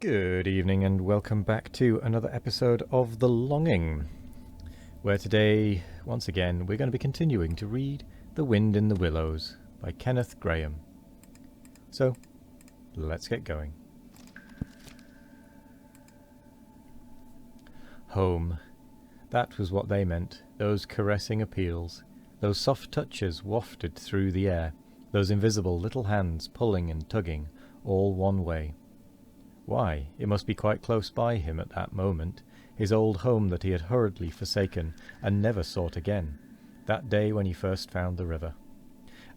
Good evening and welcome back to another episode of The Longing, where today, once again, we're going to be continuing to read The Wind in the Willows by Kenneth Grahame. So, let's get going. Home. That was what they meant, those caressing appeals, those soft touches wafted through the air, those invisible little hands pulling and tugging, all one way. Why, it must be quite close by him at that moment, his old home that he had hurriedly forsaken and never sought again, that day when he first found the river.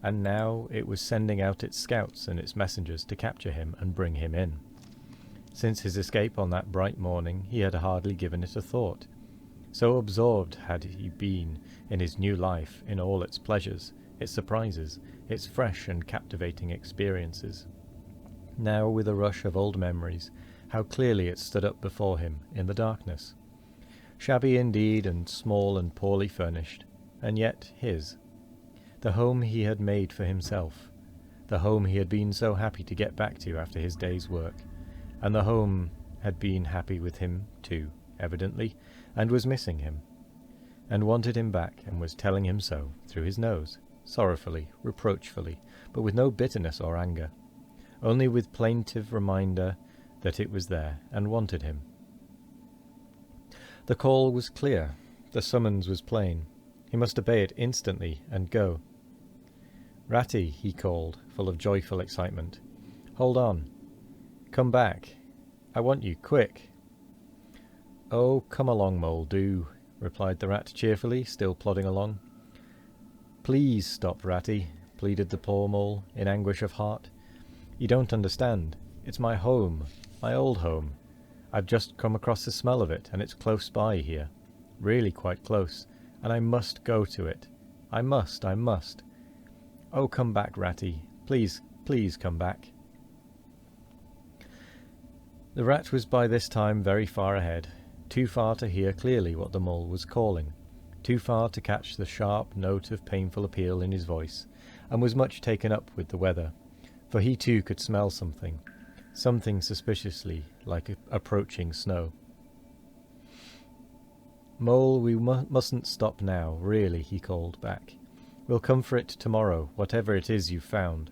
And now it was sending out its scouts and its messengers to capture him and bring him in. Since his escape on that bright morning, he had hardly given it a thought. So absorbed had he been in his new life, in all its pleasures, its surprises, its fresh and captivating experiences. Now, with a rush of old memories, how clearly it stood up before him in the darkness. Shabby indeed, and small and poorly furnished, and yet his. The home he had made for himself. The home he had been so happy to get back to after his day's work. And the home had been happy with him too, evidently, and was missing him, and wanted him back, and was telling him so, through his nose, sorrowfully, reproachfully, but with no bitterness or anger. Only with plaintive reminder that it was there and wanted him. The call was clear, the summons was plain. He must obey it instantly and go. "Ratty," he called, full of joyful excitement. "Hold on. Come back. I want you, quick." "Oh, come along, Mole, do," replied the rat cheerfully, still plodding along. "Please stop, Ratty," pleaded the poor mole, in anguish of heart. "You don't understand. It's my home, my old home. I've just come across the smell of it, and it's close by here. Really quite close, and I must go to it. I must. Oh, come back, Ratty. Please come back." The rat was by this time very far ahead, too far to hear clearly what the mole was calling, too far to catch the sharp note of painful appeal in his voice, and was much taken up with the weather. For he too could smell something suspiciously like approaching snow. "Mole, we mustn't stop now, really," he called back. "We'll come for it tomorrow, whatever it is you've found.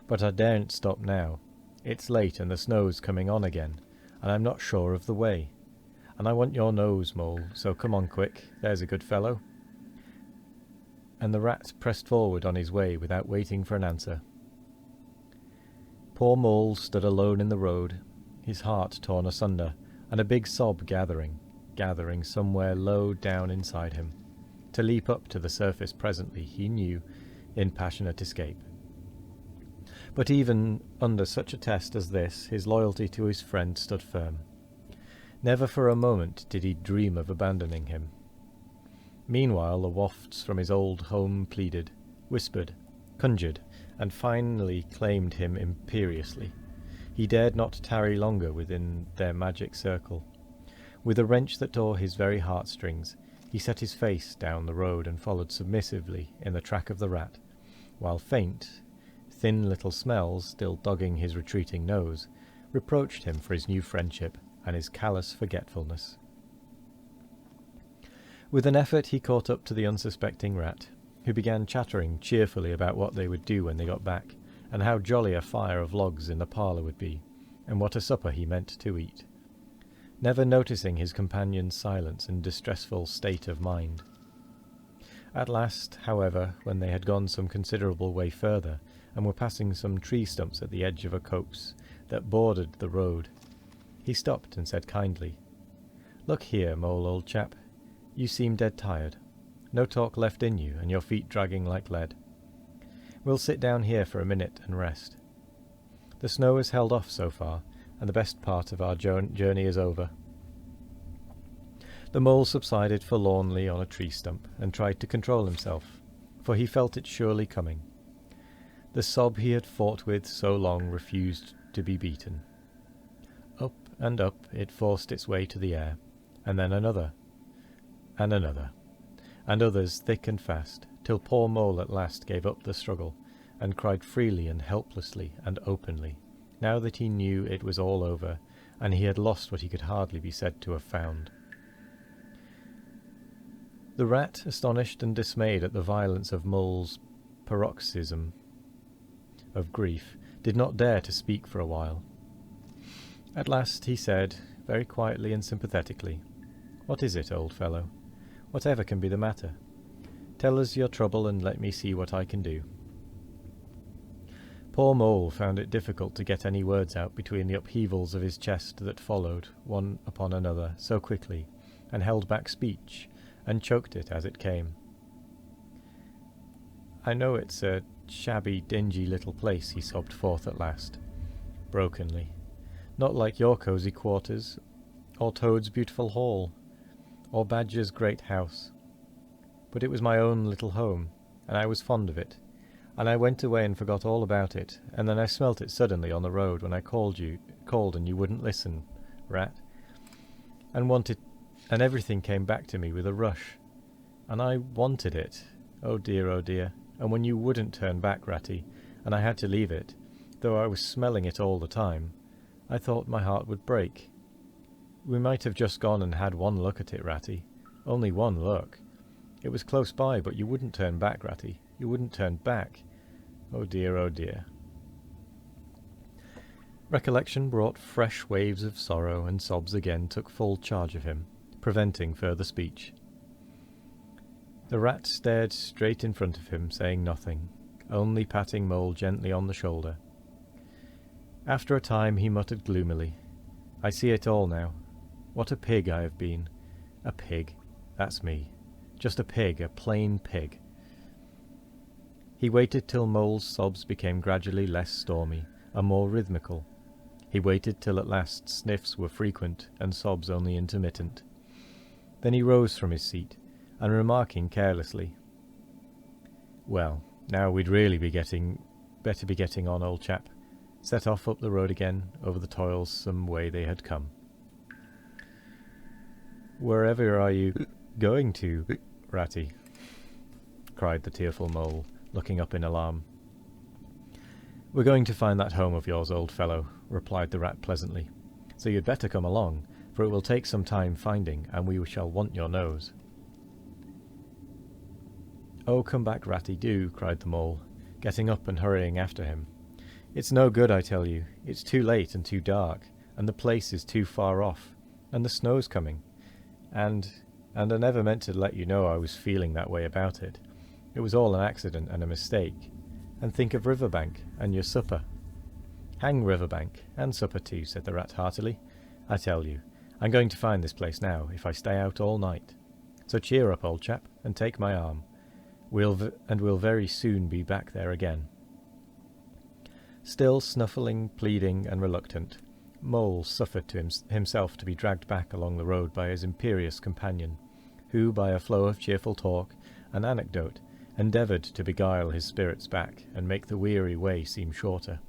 But I daren't stop now. It's late and the snow's coming on again, and I'm not sure of the way. And I want your nose, Mole, so come on quick, there's a good fellow." And the rat pressed forward on his way without waiting for an answer. Poor Mole stood alone in the road, his heart torn asunder, and a big sob gathering somewhere low down inside him, to leap up to the surface presently, he knew, in passionate escape. But even under such a test as this, his loyalty to his friend stood firm. Never for a moment did he dream of abandoning him. Meanwhile the wafts from his old home pleaded, whispered, conjured, and finally claimed him imperiously. He dared not tarry longer within their magic circle. With a wrench that tore his very heartstrings, he set his face down the road and followed submissively in the track of the rat, while faint, thin little smells, still dogging his retreating nose, reproached him for his new friendship and his callous forgetfulness. With an effort he caught up to the unsuspecting rat, who began chattering cheerfully about what they would do when they got back, and how jolly a fire of logs in the parlour would be, and what a supper he meant to eat, never noticing his companion's silence and distressful state of mind. At last, however, when they had gone some considerable way further, and were passing some tree stumps at the edge of a copse that bordered the road, he stopped and said kindly, "Look here, Mole, old chap, you seem dead tired. No talk left in you, and your feet dragging like lead. We'll sit down here for a minute and rest. The snow has held off so far, and the best part of our journey is over." The mole subsided forlornly on a tree stump, and tried to control himself, for he felt it surely coming. The sob he had fought with so long refused to be beaten. Up and up it forced its way to the air, and then another, and another, and others thick and fast, till poor Mole at last gave up the struggle, and cried freely and helplessly and openly, now that he knew it was all over, and he had lost what he could hardly be said to have found. The rat, astonished and dismayed at the violence of Mole's paroxysm of grief, did not dare to speak for a while. At last he said, very quietly and sympathetically, "What is it, old fellow? Whatever can be the matter? Tell us your trouble and let me see what I can do." Poor Mole found it difficult to get any words out between the upheavals of his chest that followed, one upon another, so quickly, and held back speech, and choked it as it came. "I know it's a shabby, dingy little place," he sobbed forth at last, brokenly. "Not like your cosy quarters, or Toad's beautiful hall, or Badger's great house. But it was my own little home, and I was fond of it, and I went away and forgot all about it, and then I smelt it suddenly on the road when I called and you wouldn't listen, Rat, and everything came back to me with a rush, and I wanted it, oh dear, and when you wouldn't turn back, Ratty, and I had to leave it, though I was smelling it all the time, I thought my heart would break. We might have just gone and had one look at it, Ratty, only one look. It was close by, but you wouldn't turn back, Ratty, you wouldn't turn back. Oh dear. Recollection brought fresh waves of sorrow, and sobs again took full charge of him, preventing further speech. The rat stared straight in front of him, saying nothing, only patting Mole gently on the shoulder. After a time he muttered gloomily, "I see it all now. What a pig I have been. A pig, that's me. Just a pig, a plain pig." He waited till Mole's sobs became gradually less stormy and more rhythmical. He waited till at last sniffs were frequent and sobs only intermittent. Then he rose from his seat, and remarking carelessly, "Well, now we'd really better be getting on, old chap," set off up the road again over the toilsome way they had come. "Wherever are you going to, Ratty?" cried the tearful Mole, looking up in alarm. "We're going to find that home of yours, old fellow," replied the rat pleasantly, "so you'd better come along, for it will take some time finding, and we shall want your nose." "Oh, come back, Ratty, do," cried the Mole, getting up and hurrying after him. "It's no good, I tell you. It's too late and too dark, and the place is too far off, and the snow's coming, and I never meant to let you know I was feeling that way about it. It was all an accident and a mistake. And think of Riverbank, and your supper." "Hang Riverbank, and supper too," said the rat heartily. "I tell you, I'm going to find this place now, if I stay out all night. So cheer up, old chap, and take my arm. We'll very soon be back there again." Still snuffling, pleading, and reluctant, Mole suffered to himself to be dragged back along the road by his imperious companion, who, by a flow of cheerful talk and anecdote, endeavoured to beguile his spirits back and make the weary way seem shorter.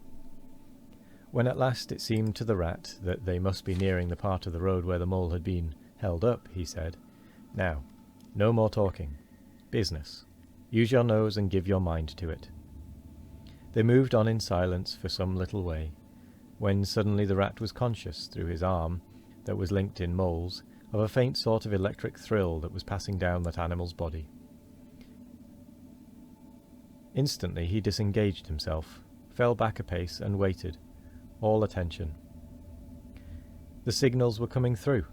When at last it seemed to the rat that they must be nearing the part of the road where the Mole had been held up, he said, "Now, no more talking. Business. Use your nose and give your mind to it." They moved on in silence for some little way, when suddenly the rat was conscious, through his arm, that was linked in Mole's, of a faint sort of electric thrill that was passing down that animal's body. Instantly he disengaged himself, fell back a pace, and waited, all attention. The signals were coming through.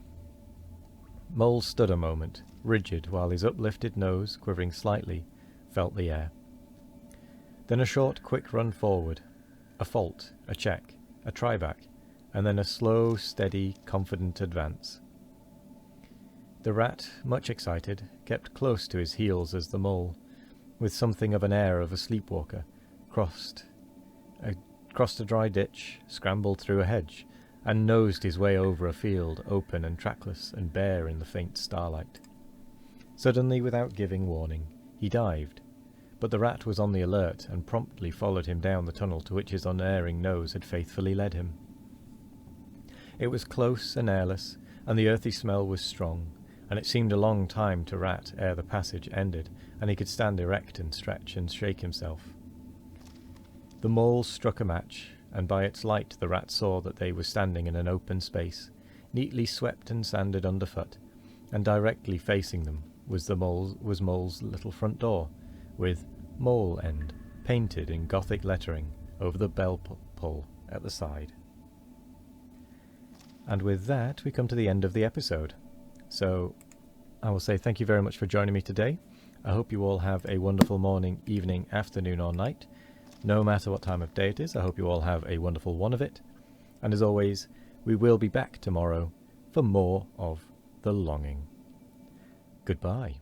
Mole stood a moment, rigid, while his uplifted nose, quivering slightly, felt the air. Then a short, quick run forward, a fault, a check, a try-back, and then a slow, steady, confident advance. The rat, much excited, kept close to his heels as the Mole, with something of an air of a sleepwalker, crossed a dry ditch, scrambled through a hedge, and nosed his way over a field, open and trackless and bare in the faint starlight. Suddenly, without giving warning, he dived, but the rat was on the alert and promptly followed him down the tunnel to which his unerring nose had faithfully led him. It was close and airless, and the earthy smell was strong, and it seemed a long time to Rat ere the passage ended, and he could stand erect and stretch and shake himself. The Mole struck a match, and by its light the rat saw that they were standing in an open space, neatly swept and sanded underfoot, and directly facing them was Mole's little front door, with Mole End painted in Gothic lettering over the bell pull at the side. And with that, we come to the end of the episode. So I will say thank you very much for joining me today. I hope you all have a wonderful morning, evening, afternoon or night. No matter what time of day it is, I hope you all have a wonderful one of it. And as always, we will be back tomorrow for more of The Longing. Goodbye.